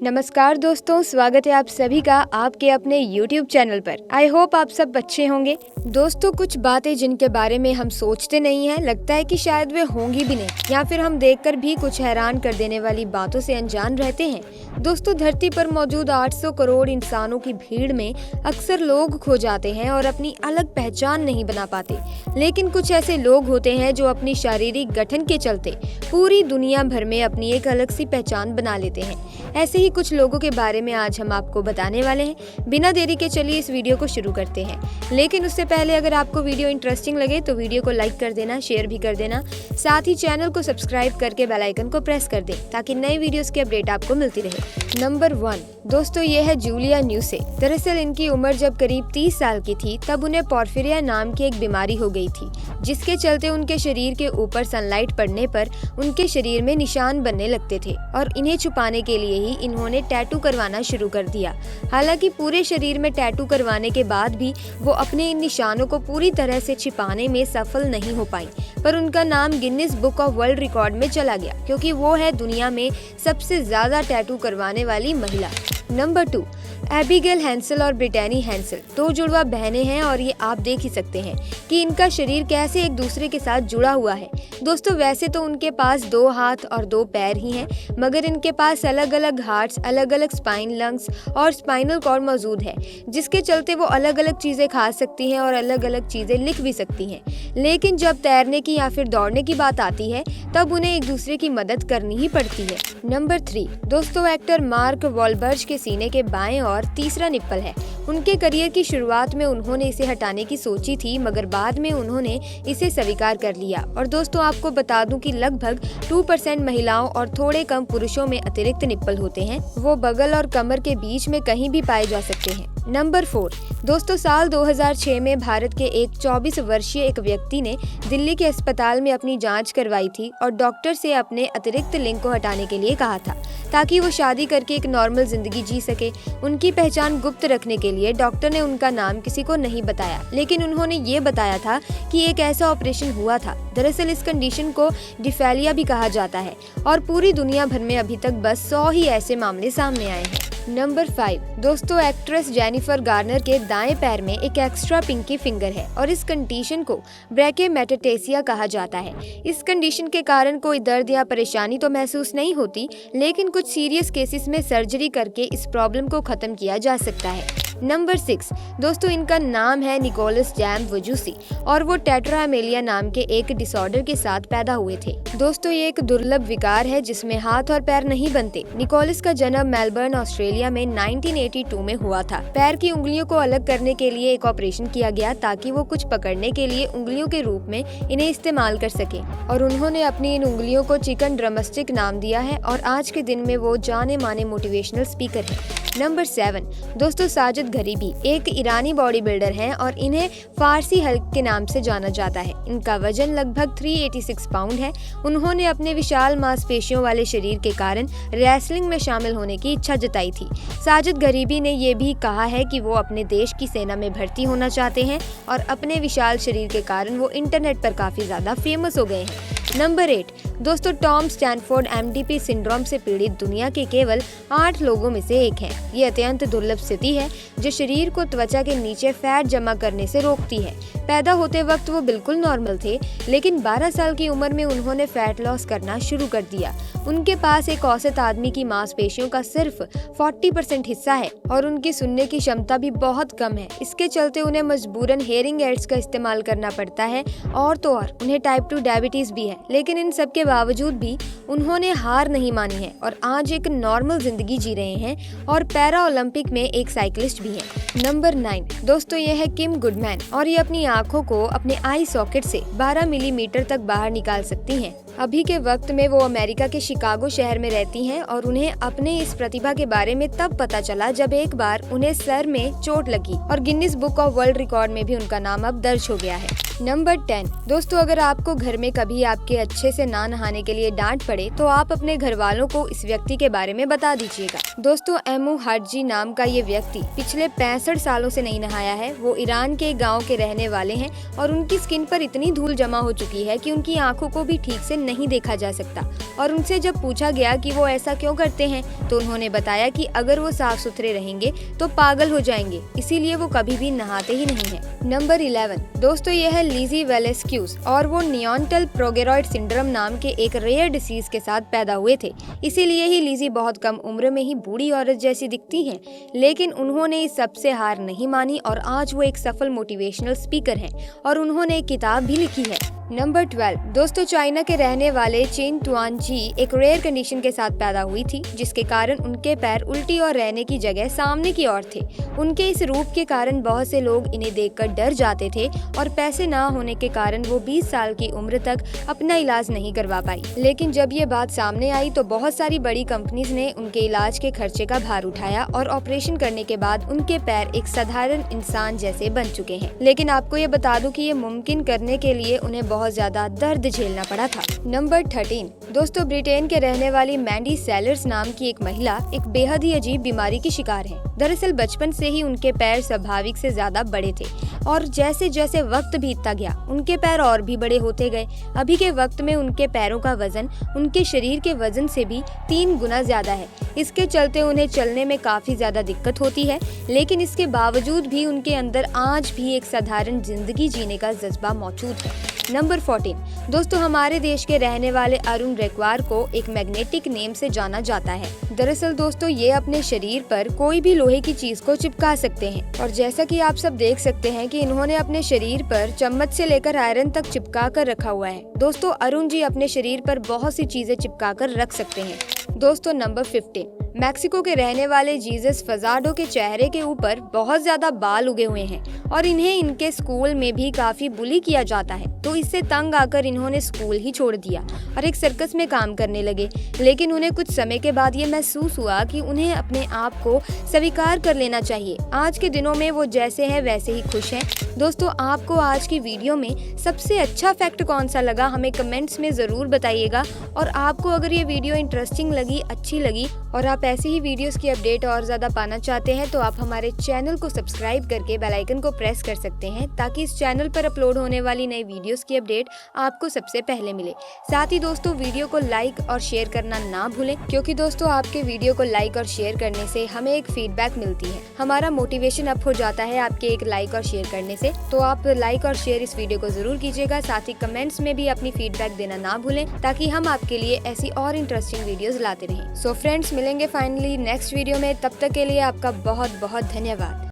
नमस्कार दोस्तों, स्वागत है आप सभी का आपके अपने YouTube चैनल पर। आई होप आप सब अच्छे होंगे। दोस्तों, कुछ बातें जिनके बारे में हम सोचते नहीं हैं, लगता है कि शायद वे होंगी भी नहीं, या फिर हम देखकर भी कुछ हैरान कर देने वाली बातों से अनजान रहते हैं। दोस्तों, धरती पर मौजूद 800 करोड़ इंसानों की भीड़ में अक्सर लोग खो जाते हैं और अपनी अलग पहचान नहीं बना पाते। लेकिन कुछ ऐसे लोग होते हैं जो अपनी शारीरिक गठन के चलते पूरी दुनिया भर में अपनी एक अलग सी पहचान बना लेते हैं। ऐसे ही कुछ लोगों के बारे में आज हम आपको बताने वाले हैं। बिना देरी के चलिए इस वीडियो को शुरू करते हैं। लेकिन उससे पहले अगर आपको वीडियो इंटरेस्टिंग लगे तो वीडियो को लाइक कर देना, शेयर भी कर देना, साथ ही चैनल को सब्सक्राइब करके बेल आइकन को प्रेस कर दें ताकि नई वीडियोस की अपडेट आपको मिलती रहे। नंबर 1 दोस्तों, ये है जूलिया न्यूसे। दरअसल इनकी उम्र जब करीब 30 साल की थी तब उन्हें पोर्फिरिया नाम की एक बीमारी हो गई थी, जिसके चलते उनके शरीर के ऊपर सनलाइट पड़ने पर उनके शरीर में निशान बनने लगते थे और इन्हें छुपाने के लिए ही इन्होंने टैटू करवाना शुरू कर दिया। हालांकि पूरे शरीर में टैटू करवाने के बाद भी वो अपने इन निशानों को पूरी तरह से छिपाने में सफल नहीं हो पाई, पर उनका नाम Guinness book of world record में चला गया क्योंकि वो है दुनिया में सबसे ज्यादा टैटू करवाने वाली महिला। नंबर 2 एबिगेल हैंसेल और ब्रिटेनी हैंसेल दो जुड़वा बहनें हैं और ये आप देख ही सकते हैं कि इनका शरीर कैसे एक दूसरे के साथ जुड़ा हुआ है। दोस्तों, वैसे तो उनके पास 2 हाथ और 2 पैर ही हैं, मगर इनके पास अलग अलग हार्ट्स, अलग अलग स्पाइन, लंग्स और स्पाइनल कॉर्ड मौजूद है, जिसके चलते वो अलग अलग चीजें खा सकती हैं और अलग अलग चीजें लिख भी सकती हैं। लेकिन जब तैरने की या फिर दौड़ने की बात आती है तब उन्हें एक दूसरे की मदद करनी ही पड़ती है। नंबर 3 दोस्तों, एक्टर मार्क वॉलबर्ग के सीने के बाएं और तीसरा निप्पल है। उनके करियर की शुरुआत में उन्होंने इसे हटाने की सोची थी, मगर बाद में उन्होंने इसे स्वीकार कर लिया। और दोस्तों, आपको बता दूं कि लगभग 2% महिलाओं और थोड़े कम पुरुषों में अतिरिक्त निप्पल होते हैं। वो बगल और कमर के बीच में कहीं भी पाए जा सकते हैं। नंबर 4 दोस्तों, साल 2006 में भारत के एक 24 वर्षीय एक व्यक्ति ने दिल्ली के अस्पताल में अपनी जांच करवाई थी और डॉक्टर से अपने अतिरिक्त लिंग को हटाने के लिए कहा था ताकि वो शादी करके एक नॉर्मल जिंदगी जी सके। उनकी पहचान गुप्त रखने के लिए डॉक्टर ने उनका नाम किसी को नहीं बताया, लेकिन उन्होंने ये बताया था कि एक ऐसा ऑपरेशन हुआ था। दरअसल इस कंडीशन को डिफेलिया भी कहा जाता है और पूरी दुनिया भर में अभी तक बस 100 ही ऐसे मामले सामने आए हैं। नंबर 5 दोस्तों, एक्ट्रेस जेनिफर गार्नर के दाएं पैर में एक एक्स्ट्रा पिंकी फिंगर है और इस कंडीशन को ब्रैकेमेटाटेसिया कहा जाता है। इस कंडीशन के कारण कोई दर्द या परेशानी तो महसूस नहीं होती, लेकिन कुछ सीरियस केसेस में सर्जरी करके इस प्रॉब्लम को खत्म किया जा सकता है। नंबर 6 दोस्तों, इनका नाम है निकोलस जैम वजूसी और वो टेट्रामेलिया नाम के एक डिसऑर्डर के साथ पैदा हुए थे। दोस्तों, ये एक दुर्लभ विकार है जिसमें हाथ और पैर नहीं बनते। निकोलस का जन्म मेलबर्न, ऑस्ट्रेलिया में 1982 में हुआ था। पैर की उंगलियों को अलग करने के लिए एक ऑपरेशन किया गया ताकि वो कुछ पकड़ने के लिए उंगलियों के रूप में इन्हें इस्तेमाल कर सके, और उन्होंने अपनी इन उंगलियों को चिकन ड्रमस्टिक नाम दिया है और आज के दिन में वो जाने माने मोटिवेशनल स्पीकर है। नंबर 7 दोस्तों, साजिद गरीबी एक ईरानी बॉडी बिल्डर हैं और इन्हें फारसी हल्क के नाम से जाना जाता है। इनका वजन लगभग 386 पाउंड है। उन्होंने अपने विशाल मांसपेशियों वाले शरीर के कारण रेसलिंग में शामिल होने की इच्छा जताई थी। साजिद गरीबी ने ये भी कहा है कि वो अपने देश की सेना में भर्ती होना चाहते हैं और अपने विशाल शरीर के कारण वो इंटरनेट पर काफी ज्यादा फेमस हो गए हैं। नंबर 8 दोस्तों, टॉम स्टैनफोर्ड MDP सिंड्रोम से पीड़ित दुनिया के केवल 8 लोगों में से एक हैं। ये अत्यंत दुर्लभ स्थिति है जो शरीर को त्वचा के नीचे फैट जमा करने से रोकती है। पैदा होते वक्त वो बिल्कुल नॉर्मल थे, लेकिन 12 साल की उम्र में उन्होंने फैट लॉस करना शुरू कर दिया। उनके पास एक औसत आदमी की मांसपेशियों का सिर्फ 40% हिस्सा है और उनकी सुनने की क्षमता भी बहुत कम है। इसके चलते उन्हें मजबूरन हेयरिंग एड्स का इस्तेमाल करना पड़ता है और तो और उन्हें टाइप 2 डायबिटीज भी है। लेकिन इन सब के बावजूद भी उन्होंने हार नहीं मानी है और आज एक नॉर्मल जिंदगी जी रहे हैं और पैरा ओलंपिक में एक साइकिलिस्ट भी हैं। नंबर 9 दोस्तों, ये है किम गुडमैन और ये अपनी आंखों को अपने आई सॉकेट से 12 मिलीमीटर तक बाहर निकाल सकती हैं। अभी के वक्त में वो अमेरिका के शिकागो शहर में रहती हैं और उन्हें अपने इस प्रतिभा के बारे में तब पता चला जब एक बार उन्हें सर में चोट लगी और Guinness book of world record में भी उनका नाम अब दर्ज हो गया है। नंबर 10 दोस्तों, अगर आपको घर में कभी आपके अच्छे से ना नहाने के लिए डांट पड़े तो आप अपने घर वालों को इस व्यक्ति के बारे में बता दीजिएगा। दोस्तों, एमू हाटजी नाम का ये व्यक्ति पिछले 65 सालों से नहीं नहाया है। वो ईरान के गाँव के रहने वाले हैं और उनकी स्किन पर इतनी धूल जमा हो चुकी है कि उनकी आंखों को भी ठीक से नहीं देखा जा सकता। और उनसे जब पूछा गया कि वो ऐसा क्यों करते हैं तो उन्होंने बताया कि अगर वो साफ सुथरे रहेंगे तो पागल हो जाएंगे, इसीलिए वो कभी भी नहाते ही नहीं है। नंबर 11 दोस्तों ये है लिज़ी वेलेस्क्यूज और वो नियोनटल प्रोगेरॉइड सिंड्रोम नाम के एक रेयर डिसीज के साथ पैदा हुए थे। इसीलिए ही लिज़ी बहुत कम उम्र में ही बूढ़ी औरत जैसी दिखती हैं। लेकिन उन्होंने इस सबसे हार नहीं मानी और आज वो एक सफल मोटिवेशनल स्पीकर हैं और उन्होंने एक किताब भी लिखी है। नंबर 12 दोस्तों चाइना के रहने वाले चेन टुआन जी एक रेयर कंडीशन के साथ पैदा हुई थी, जिसके कारण उनके पैर उल्टी और रहने की जगह सामने की ओर थे। उनके इस रूप के कारण बहुत से लोग इन्हें देखकर डर जाते थे और पैसे ना होने के कारण वो 20 साल की उम्र तक अपना इलाज नहीं करवा पाई। लेकिन जब ये बात सामने आई तो बहुत सारी बड़ी कंपनीज ने उनके इलाज के खर्चे का भार उठाया और ऑपरेशन करने के बाद उनके पैर एक साधारण इंसान जैसे बन चुके हैं। लेकिन आपको ये बता दूं कि ये मुमकिन करने के लिए उन्हें बहुत ज्यादा दर्द झेलना पड़ा था। नंबर 13 दोस्तों ब्रिटेन के रहने वाली मैंडी सेलर्स नाम की एक महिला एक बेहद ही अजीब बीमारी की शिकार है। दरअसल बचपन से ही उनके पैर स्वाभाविक से ज्यादा बड़े थे और जैसे जैसे वक्त बीतता गया उनके पैर और भी बड़े होते गए। अभी के वक्त में उनके पैरों का वजन उनके शरीर के वजन से भी 3 गुना ज्यादा है। इसके चलते उन्हें चलने में काफी ज्यादा दिक्कत होती है, लेकिन इसके बावजूद भी उनके अंदर आज भी एक साधारण जिंदगी जीने का जज्बा मौजूद है। नंबर 14 दोस्तों हमारे देश के रहने वाले अरुण रेकवार को एक मैग्नेटिक नेम से जाना जाता है। दरअसल दोस्तों ये अपने शरीर पर कोई भी लोहे की चीज को चिपका सकते हैं और जैसा कि आप सब देख सकते हैं कि इन्होंने अपने शरीर पर चम्मच से लेकर आयरन तक चिपका कर रखा हुआ है। दोस्तों अरुण जी अपने शरीर पर बहुत सी चीजें चिपका कर रख सकते हैं। दोस्तों नंबर 15 मैक्सिको के रहने वाले जीसस फजाडो के चेहरे के ऊपर बहुत ज्यादा बाल उगे हुए हैं और इन्हें इनके स्कूल में भी काफी बुली किया जाता है। तो इससे तंग आकर इन्होंने स्कूल ही छोड़ दिया और एक सर्कस में काम करने लगे। लेकिन उन्हें कुछ समय के बाद ये महसूस हुआ कि उन्हें अपने आप को स्वीकार कर लेना चाहिए। आज के दिनों में वो जैसे हैं वैसे ही खुश हैं। दोस्तों आपको आज की वीडियो में सबसे अच्छा फैक्ट कौन सा लगा हमें कमेंट्स में जरूर बताइएगा। और आपको अगर ये वीडियो इंटरेस्टिंग लगी, अच्छी लगी और आप ऐसी ही वीडियोस की अपडेट और ज्यादा पाना चाहते हैं तो आप हमारे चैनल को सब्सक्राइब करके बेल आइकन को प्रेस कर सकते हैं, ताकि इस चैनल पर अपलोड होने वाली नई वीडियोस की अपडेट आपको सबसे पहले मिले। साथ ही दोस्तों वीडियो को लाइक और शेयर करना ना भूलें, क्योंकि दोस्तों आपके वीडियो को लाइक और शेयर करने से हमें एक फीडबैक मिलती है, हमारा मोटिवेशन अप हो जाता है आपके एक लाइक और शेयर करने से। तो आप लाइक और शेयर इस वीडियो को जरूर कीजिएगा। साथ ही कमेंट्स में भी अपनी फीडबैक देना ना भूलें, ताकि हम आपके लिए ऐसी और इंटरेस्टिंग वीडियोस लाते रहें। सो फ्रेंड्स मिलेंगे फाइनली नेक्स्ट वीडियो में, तब तक के लिए आपका बहुत बहुत धन्यवाद।